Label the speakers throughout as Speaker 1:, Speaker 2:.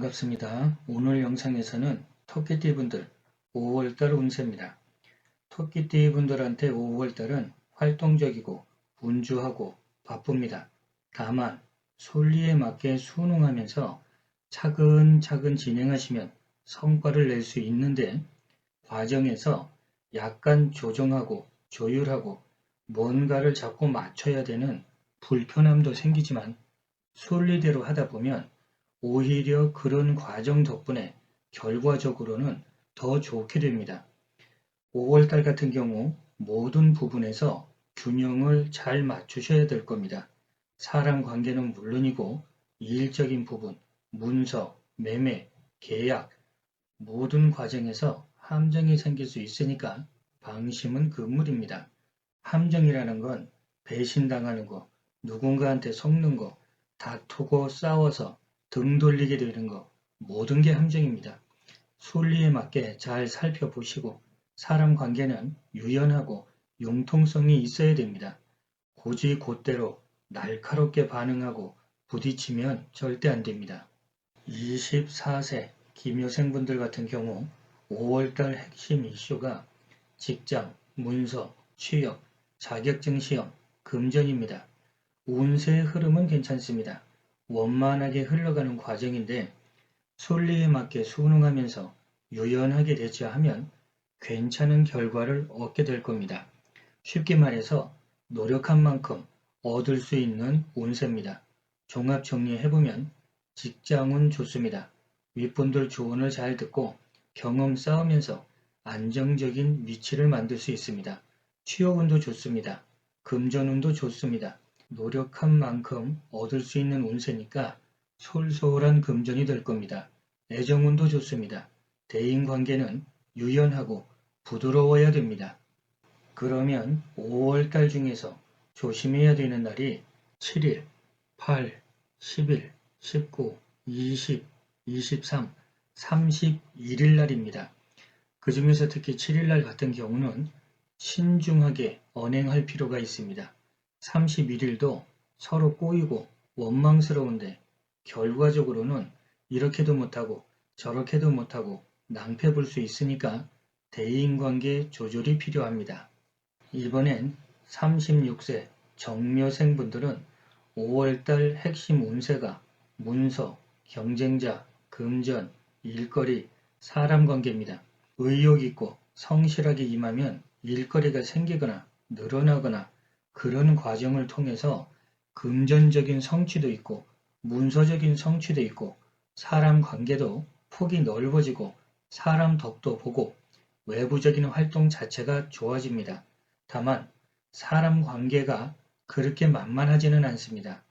Speaker 1: 반갑습니다. 오늘 영상에서는 토끼띠분들 5월달 운세입니다. 토끼띠분들한테 5월달은 활동적이고 분주하고 바쁩니다. 다만 솔리에 맞게 순응하면서 차근차근 진행하시면 성과를 낼 수 있는데 과정에서 약간 조정하고 조율하고 뭔가를 자꾸 맞춰야 되는 불편함도 생기지만 순리대로 하다 보면 오히려 그런 과정 덕분에 결과적으로는 더 좋게 됩니다. 5월달 같은 경우 모든 부분에서 균형을 잘 맞추셔야 될 겁니다. 사람 관계는 물론이고 일적인 부분, 문서, 매매, 계약 모든 과정에서 함정이 생길 수 있으니까 방심은 금물입니다. 함정이라는 건 배신당하는 거, 누군가한테 속는 거, 다투고 싸워서 등 돌리게 되는 거, 모든 게 함정입니다. 순리에 맞게 잘 살펴보시고 사람 관계는 유연하고 융통성이 있어야 됩니다. 고지 곧대로 날카롭게 반응하고 부딪히면 절대 안 됩니다. 24세 김효생분들 같은 경우 5월달 핵심 이슈가 직장, 문서, 취업, 자격증 시험, 금전입니다. 운세의 흐름은 괜찮습니다. 원만하게 흘러가는 과정인데 순리에 맞게 순응하면서 유연하게 대처하면 괜찮은 결과를 얻게 될 겁니다. 쉽게 말해서 노력한 만큼 얻을 수 있는 운세입니다. 종합 정리해보면 직장운 좋습니다. 윗분들 조언을 잘 듣고 경험 쌓으면서 안정적인 위치를 만들 수 있습니다. 취업운도 좋습니다. 금전운도 좋습니다. 노력한 만큼 얻을 수 있는 운세니까 솔솔한 금전이 될 겁니다. 애정운도 좋습니다. 대인관계는 유연하고 부드러워야 됩니다. 그러면 5월달 중에서 조심해야 되는 날이 7일, 8, 11, 19, 20, 23, 31일 날입니다. 그 중에서 특히 7일날 같은 경우는 신중하게 언행할 필요가 있습니다. 31일도 서로 꼬이고 원망스러운데 결과적으로는 이렇게도 못하고 저렇게도 못하고 낭패 볼 수 있으니까 대인관계 조절이 필요합니다. 이번엔 36세 정묘생분들은 5월달 핵심 운세가 문서, 경쟁자, 금전, 일거리, 사람관계입니다. 의욕있고 성실하게 임하면 일거리가 생기거나 늘어나거나 그런 과정을 통해서 금전적인 성취도 있고 문서적인 성취도 있고 사람 관계도 폭이 넓어지고 사람 덕도 보고 외부적인 활동 자체가 좋아집니다. 다만 사람 관계가 그렇게 만만하지는 않습니다.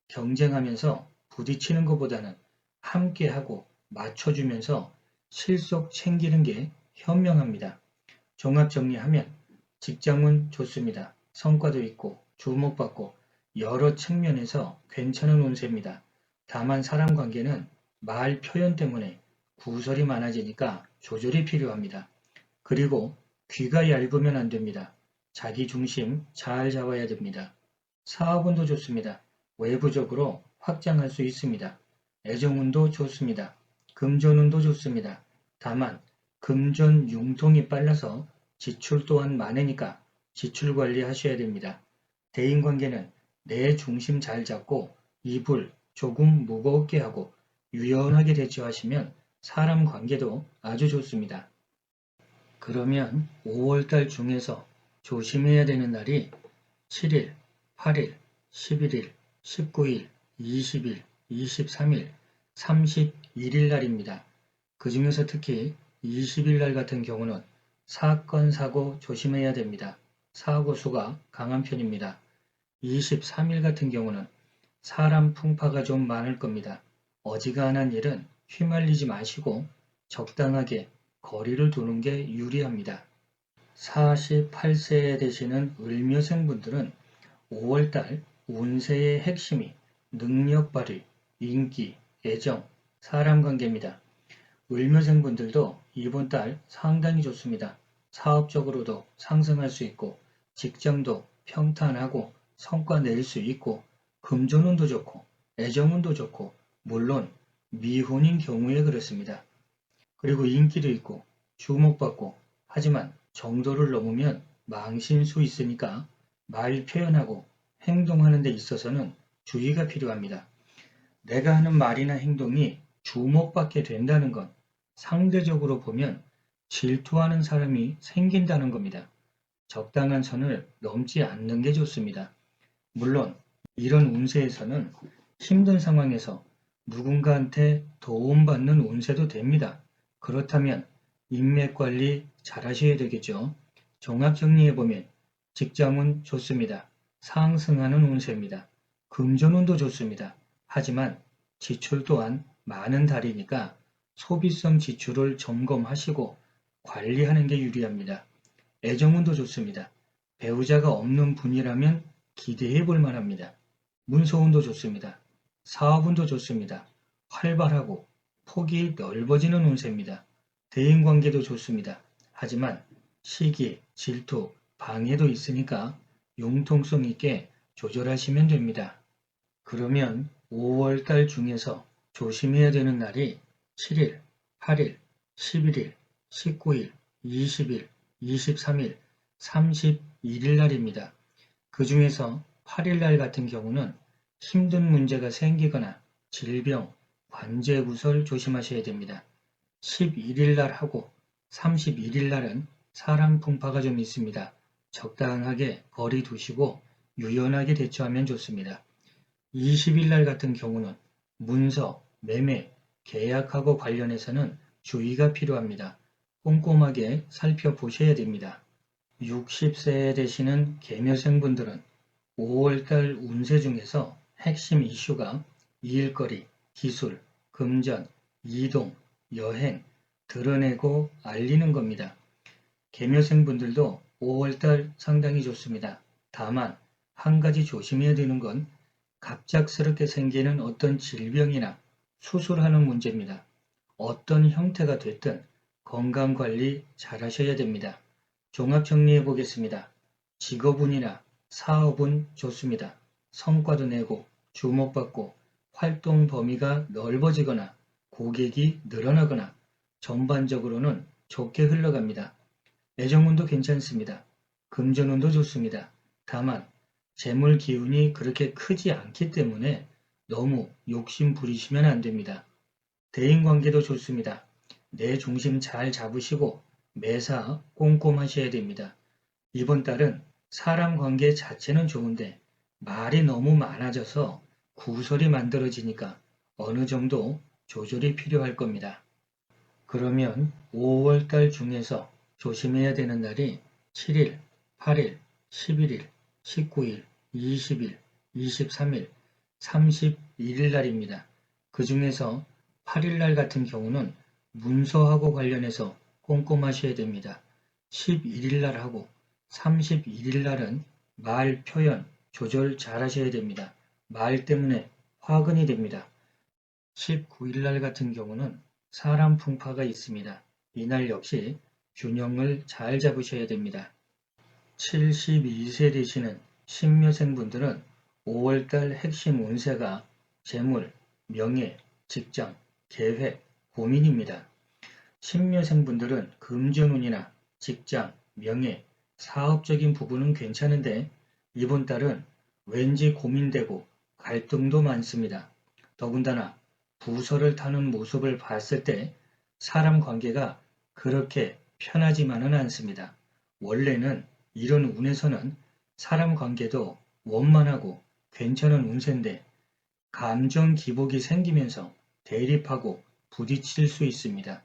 Speaker 1: 경쟁하면서 부딪히는 것보다는 함께하고 맞춰주면서 실속 챙기는 게 현명합니다. 종합정리하면 직장은 좋습니다. 성과도 있고 주목받고 여러 측면에서 괜찮은 운세입니다. 다만 사람 관계는 말 표현 때문에 구설이 많아지니까 조절이 필요합니다. 그리고 귀가 얇으면 안 됩니다. 자기 중심 잘 잡아야 됩니다. 사업운도 좋습니다. 외부적으로 확장할 수 있습니다. 애정운도 좋습니다. 금전운도 좋습니다. 다만 금전 융통이 빨라서 지출 또한 많으니까 지출 관리하셔야 됩니다. 대인관계는 내 중심 잘 잡고 입을 조금 무겁게 하고 유연하게 대처하시면 사람 관계도 아주 좋습니다. 그러면 5월달 중에서 조심해야 되는 날이 7일, 8일, 11일, 19일, 20일, 23일, 31일 날입니다. 그 중에서 특히 20일 날 같은 경우는 사건, 사고 조심해야 됩니다. 사고 수가 강한 편입니다. 23일 같은 경우는 사람 풍파가 좀 많을 겁니다. 어지간한 일은 휘말리지 마시고 적당하게 거리를 두는 게 유리합니다. 48세에 되시는 을묘생분들은 5월달 운세의 핵심이 능력 발휘, 인기, 애정, 사람관계입니다. 을묘생분들도 이번 달 상당히 좋습니다. 사업적으로도 상승할 수 있고 직장도 평탄하고 성과 낼 수 있고 금전운도 좋고 애정운도 좋고 물론 미혼인 경우에 그렇습니다. 그리고 인기도 있고 주목받고 하지만 정도를 넘으면 망신 수 있으니까 말 표현하고 행동하는 데 있어서는 주의가 필요합니다. 내가 하는 말이나 행동이 주목받게 된다는 건 상대적으로 보면 질투하는 사람이 생긴다는 겁니다. 적당한 선을 넘지 않는 게 좋습니다. 물론 이런 운세에서는 힘든 상황에서 누군가한테 도움받는 운세도 됩니다. 그렇다면 인맥 관리 잘 하셔야 되겠죠. 종합 정리해보면 직장운 좋습니다. 상승하는 운세입니다. 금전운도 좋습니다. 하지만 지출 또한 많은 달이니까 소비성 지출을 점검하시고 관리하는 게 유리합니다. 애정운도 좋습니다. 배우자가 없는 분이라면 기대해 볼 만합니다. 문서운도 좋습니다. 사업운도 좋습니다. 활발하고 폭이 넓어지는 운세입니다. 대인관계도 좋습니다. 하지만 시기, 질투, 방해도 있으니까 융통성 있게 조절하시면 됩니다. 그러면 5월달 중에서 조심해야 되는 날이 7일, 8일, 11일, 19일, 20일, 23일, 31일 날입니다. 그 중에서 8일날 같은 경우는 힘든 문제가 생기거나 질병, 관제구설 조심하셔야 됩니다. 11일날 하고 31일날은 사람 풍파가 좀 있습니다. 적당하게 거리 두시고 유연하게 대처하면 좋습니다. 20일날 같은 경우는 문서, 매매, 계약하고 관련해서는 주의가 필요합니다. 꼼꼼하게 살펴보셔야 됩니다. 60세에 되시는 계묘생분들은 5월달 운세 중에서 핵심 이슈가 일거리, 기술, 금전, 이동, 여행, 드러내고 알리는 겁니다. 계묘생분들도 5월달 상당히 좋습니다. 다만 한 가지 조심해야 되는 건 갑작스럽게 생기는 어떤 질병이나 수술하는 문제입니다. 어떤 형태가 됐든 건강관리 잘 하셔야 됩니다. 종합 정리해 보겠습니다. 직업운이나 사업은 좋습니다. 성과도 내고 주목받고 활동 범위가 넓어지거나 고객이 늘어나거나 전반적으로는 좋게 흘러갑니다. 애정운도 괜찮습니다. 금전운도 좋습니다. 다만 재물 기운이 그렇게 크지 않기 때문에 너무 욕심 부리시면 안 됩니다. 대인관계도 좋습니다. 내 중심 잘 잡으시고 매사 꼼꼼하셔야 됩니다. 이번 달은 사람 관계 자체는 좋은데 말이 너무 많아져서 구설이 만들어지니까 어느 정도 조절이 필요할 겁니다. 그러면 5월달 중에서 조심해야 되는 날이 7일, 8일, 11일, 19일, 20일, 23일, 31일 날입니다. 그 중에서 8일 날 같은 경우는 문서하고 관련해서 꼼꼼하셔야 됩니다. 11일 날하고 31일 날은 말 표현 조절 잘 하셔야 됩니다. 말 때문에 화근이 됩니다. 19일 날 같은 경우는 사람 풍파가 있습니다. 이날 역시 균형을 잘 잡으셔야 됩니다. 72세 되시는 신묘생분들은 5월달 핵심 운세가 재물, 명예, 직장, 계획, 고민입니다. 신묘생분들은 금전운이나 직장, 명예, 사업적인 부분은 괜찮은데 이번 달은 왠지 고민되고 갈등도 많습니다. 더군다나 부서를 타는 모습을 봤을 때 사람 관계가 그렇게 편하지만은 않습니다. 원래는 이런 운에서는 사람 관계도 원만하고 괜찮은 운세인데 감정 기복이 생기면서 대립하고 부딪힐 수 있습니다.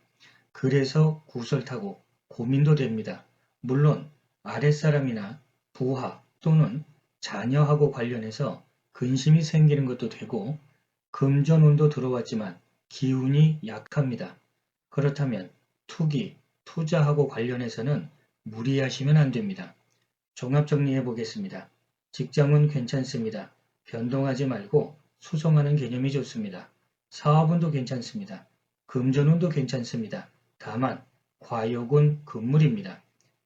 Speaker 1: 그래서 구설타고 고민도 됩니다. 물론 아랫사람이나 부하 또는 자녀하고 관련해서 근심이 생기는 것도 되고 금전운도 들어왔지만 기운이 약합니다. 그렇다면 투기, 투자하고 관련해서는 무리하시면 안 됩니다. 종합 정리해 보겠습니다. 직장은 괜찮습니다. 변동하지 말고 수성하는 개념이 좋습니다. 사업운도 괜찮습니다. 금전운도 괜찮습니다. 다만 과욕은 금물입니다.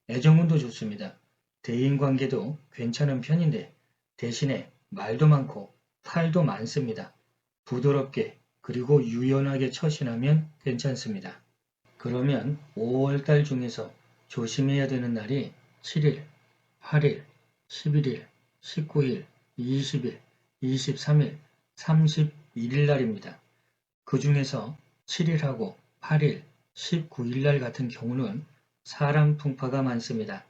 Speaker 1: 애정운도 좋습니다. 대인관계도 괜찮은 편인데 대신에 말도 많고 탈도 많습니다. 부드럽게 그리고 유연하게 처신하면 괜찮습니다. 그러면 5월달 중에서 조심해야 되는 날이 7일, 8일, 11일, 19일, 20일, 23일, 31일 날입니다. 그 중에서 7일하고 8일, 19일 날 같은 경우는 사람 풍파가 많습니다.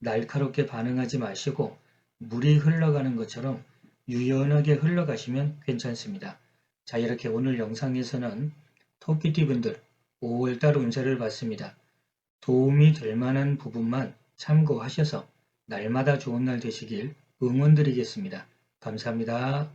Speaker 1: 날카롭게 반응하지 마시고 물이 흘러가는 것처럼 유연하게 흘러가시면 괜찮습니다. 자, 이렇게 오늘 영상에서는 토끼띠분들 5월달 운세를 봤습니다. 도움이 될 만한 부분만 참고하셔서 날마다 좋은 날 되시길 응원드리겠습니다. 감사합니다.